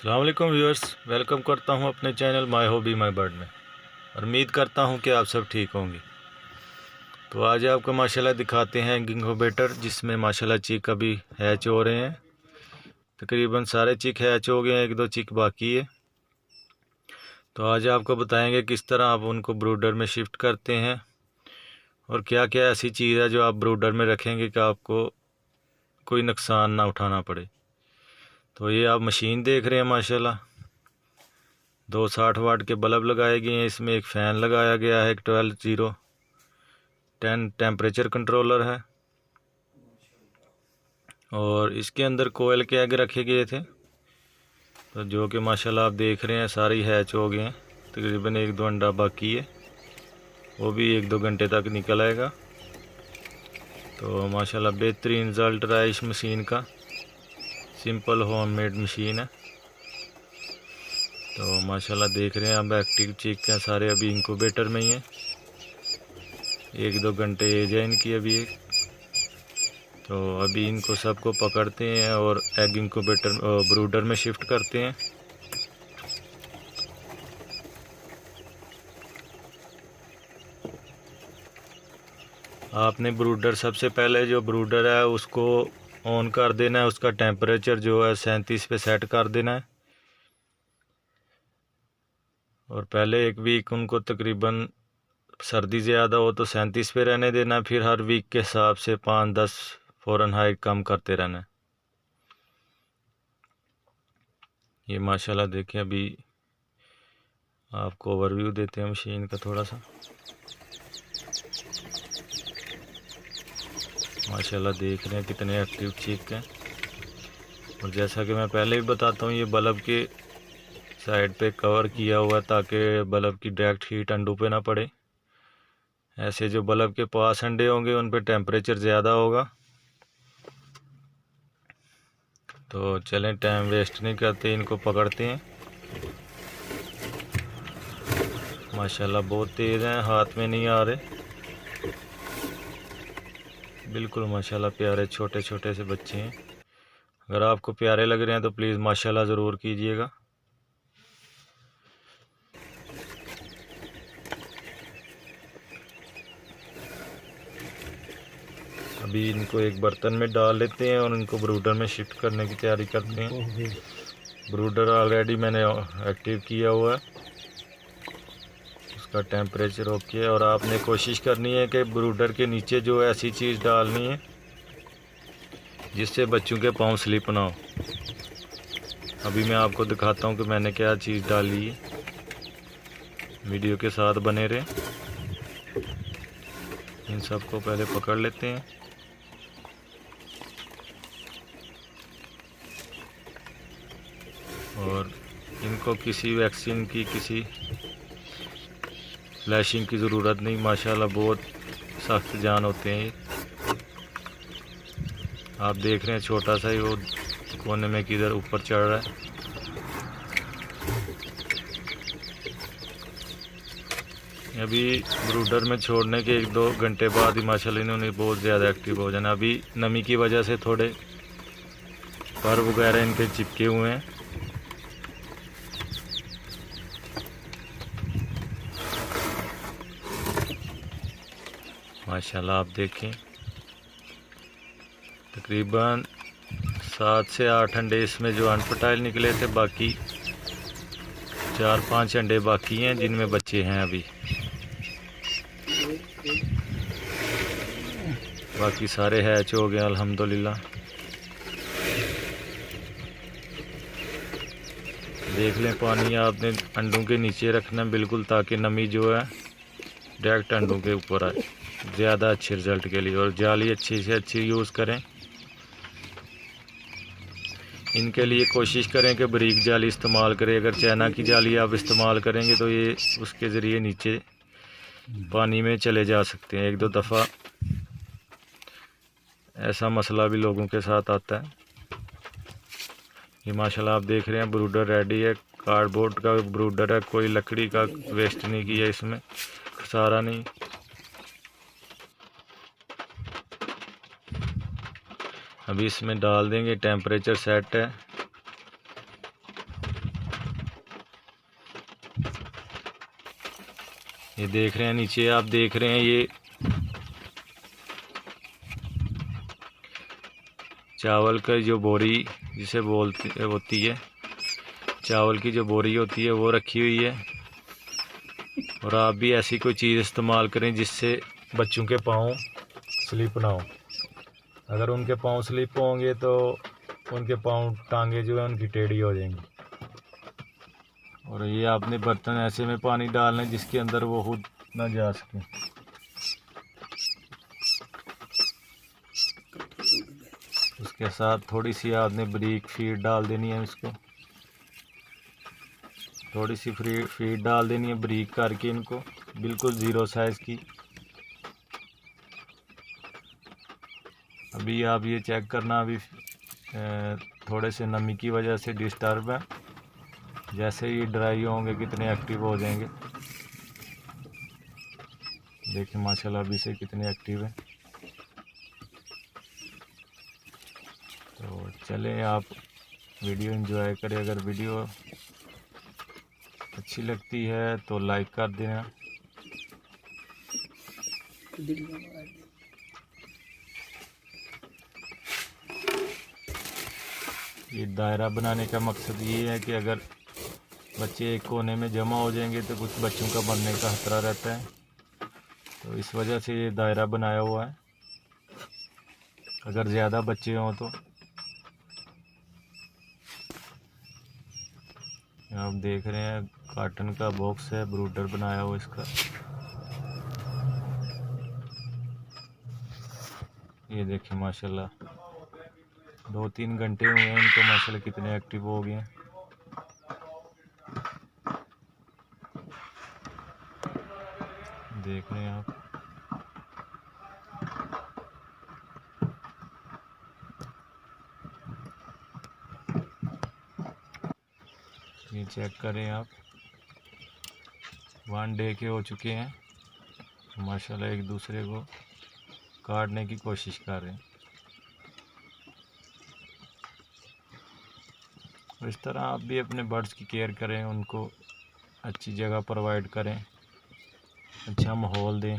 अस्सलाम वालेकुम viewers, welcome करता हूं अपने channel my hobby my bird में। और उम्मीद करता हूं कि आप सब ठीक होंगे। तो आज आपको माशाल्लाह दिखाते हैं इंक्यूबेटर, जिसमें माशाल्लाह चिक अभी हैच हो रहे हैं। तकरीबन सारे चिक हैच हो गए हैं, एक दो चिक बाकी है। तो आज आपको बताएंगे किस तरह आप उनको ब्रूडर में शिफ्ट करते हैं और क्या क्या ऐसी चीज़ है जो आप ब्रूडर में रखेंगे कि आपको कोई नुकसान ना उठाना पड़े। तो ये आप मशीन देख रहे हैं, माशाल्लाह 260 वाट के बल्ब लगाए गए हैं। इसमें एक फ़ैन लगाया गया है, एक 12-0-10 टेम्परेचर कंट्रोलर है। और इसके अंदर कोयल के एग रखे गए थे, तो जो कि माशाल्लाह आप देख रहे हैं सारी हैच हो गए हैं। तकरीबन एक दो अंडा बाकी है, वो भी एक दो घंटे तक निकल आएगा। तो माशाल्लाह बेहतरीन रिज़ल्ट रहा है इस मशीन का। सिंपल होममेड मशीन है। तो माशाल्लाह देख रहे हैं अब एक्टिव चिक हैं सारे, अभी इंक्यूबेटर में ही हैं। एक दो घंटे एज है इनकी अभी। तो अभी इनको सबको पकड़ते हैं और एग इंक्यूबेटर ब्रूडर में शिफ्ट करते हैं। आपने ब्रूडर सबसे पहले जो ब्रूडर है उसको ऑन कर देना है, उसका टेम्परेचर जो है 37 पे सेट कर देना है। और पहले एक वीक उनको तकरीबन सर्दी ज़्यादा हो तो 37 पे रहने देना है। फिर हर वीक के हिसाब से 5-10 फ़ारेनहाइट कम करते रहना है। ये माशाल्लाह देखिए, अभी आपको ओवरव्यू देते हैं मशीन का थोड़ा सा। माशाल्लाह देख रहे हैं कितने एक्टिव चिक हैं। और जैसा कि मैं पहले भी बताता हूँ, ये बल्ब के साइड पे कवर किया हुआ है ताकि बल्ब की डायरेक्ट हीट अंडों पे ना पड़े। ऐसे जो बल्ब के पास अंडे होंगे उन पे टेम्परेचर ज़्यादा होगा। तो चलें, टाइम वेस्ट नहीं करते, इनको पकड़ते हैं। माशाल्लाह बहुत तेज़ हैं, हाथ में नहीं आ रहे। बिल्कुल माशाल्लाह प्यारे छोटे छोटे से बच्चे हैं। अगर आपको प्यारे लग रहे हैं तो प्लीज़ माशाल्लाह ज़रूर कीजिएगा। अभी इनको एक बर्तन में डाल लेते हैं और इनको ब्रूडर में शिफ्ट करने की तैयारी करते हैं। ब्रूडर ऑलरेडी मैंने एक्टिव किया हुआ है, उसका टेम्परेचर ओके है। और आपने कोशिश करनी है कि ब्रूडर के नीचे जो ऐसी चीज़ डालनी है जिससे बच्चों के पाँव स्लिप ना हो। अभी मैं आपको दिखाता हूँ कि मैंने क्या चीज़ डाली है। वीडियो के साथ बने रहें। इन सबको पहले पकड़ लेते हैं। और इनको किसी वैक्सीन की, किसी फ्लैशिंग की ज़रूरत नहीं। माशाल्लाह बहुत सख्त जान होते हैं ये। आप देख रहे हैं छोटा सा ही वो कोने में किधर ऊपर चढ़ रहा है। अभी ब्रूडर में छोड़ने के एक दो घंटे बाद ही माशाल्लाह इन्होंने बहुत ज़्यादा एक्टिव हो जाना। अभी नमी की वजह से थोड़े पर वगैरह इनके चिपके हुए हैं। माशाल्लाह आप देखें, तकरीबन 7 से 8 अंडे इसमें जो अनफर्टाइल निकले थे, बाकी 4-5 अंडे बाकी हैं जिनमें बच्चे हैं अभी। बाकी सारे हैच हो गए अल्हम्दुलिल्लाह। देख लें, पानी आपने अंडों के नीचे रखना है बिल्कुल, ताकि नमी जो है डायरेक्ट अंडों के ऊपर आए ज़्यादा अच्छे रिज़ल्ट के लिए। और जाली अच्छी से अच्छी यूज़ करें। इनके लिए कोशिश करें कि बारीक जाली इस्तेमाल करें। अगर चाइना की जाली आप इस्तेमाल करेंगे तो ये उसके ज़रिए नीचे पानी में चले जा सकते हैं। एक दो दफ़ा ऐसा मसला भी लोगों के साथ आता है। ये माशाल्लाह आप देख रहे हैं ब्रूडर रेडी है। कार्डबोर्ड का ब्रूडर है, कोई लकड़ी का वेस्ट नहीं किया इसमें, खसारा नहीं। अभी इसमें डाल देंगे, टेम्परेचर सेट है। ये देख रहे हैं नीचे, आप देख रहे हैं ये चावल का जो बोरी जिसे होती है, चावल की जो बोरी होती है वो रखी हुई है। और आप भी ऐसी कोई चीज़ इस्तेमाल करें जिससे बच्चों के पाँव स्लिप ना हो। अगर उनके पाँव स्लिप होंगे तो उनके पाँव टांगे जो है उनकी टेढ़ी हो जाएंगी। और ये आपने बर्तन ऐसे में पानी डालना है जिसके अंदर वो खुद ना जा सके। उसके साथ थोड़ी सी आपने बारीक फीड डाल देनी है, इसको थोड़ी सी फीड डाल देनी है बारीक करके, इनको बिल्कुल ज़ीरो साइज़ की। अभी आप ये चेक करना, अभी थोड़े से नमी की वजह से डिस्टर्ब है। जैसे ये ड्राई होंगे कितने एक्टिव हो जाएंगे। देखिए माशाल्लाह अभी से कितने एक्टिव है। तो चलें, आप वीडियो एंजॉय करें। अगर वीडियो अच्छी लगती है तो लाइक कर देना। ये दायरा बनाने का मकसद ये है कि अगर बच्चे एक कोने में जमा हो जाएंगे तो कुछ बच्चों का बनने का खतरा रहता है, तो इस वजह से ये दायरा बनाया हुआ है। अगर ज़्यादा बच्चे हों तो आप देख रहे हैं कार्टन का बॉक्स है, ब्रूडर बनाया हुआ इसका। ये देखें माशाल्लाह 2-3 घंटे हुए हैं इनको, माशाल्लाह कितने एक्टिव हो गए हैं। देख रहे हैं आप। ये चेक करें आप, 1 डे के हो चुके हैं, माशाल्लाह एक दूसरे को काटने की कोशिश कर रहे हैं। इस तरह आप भी अपने बर्ड्स की केयर करें, उनको अच्छी जगह प्रोवाइड करें, अच्छा माहौल दें।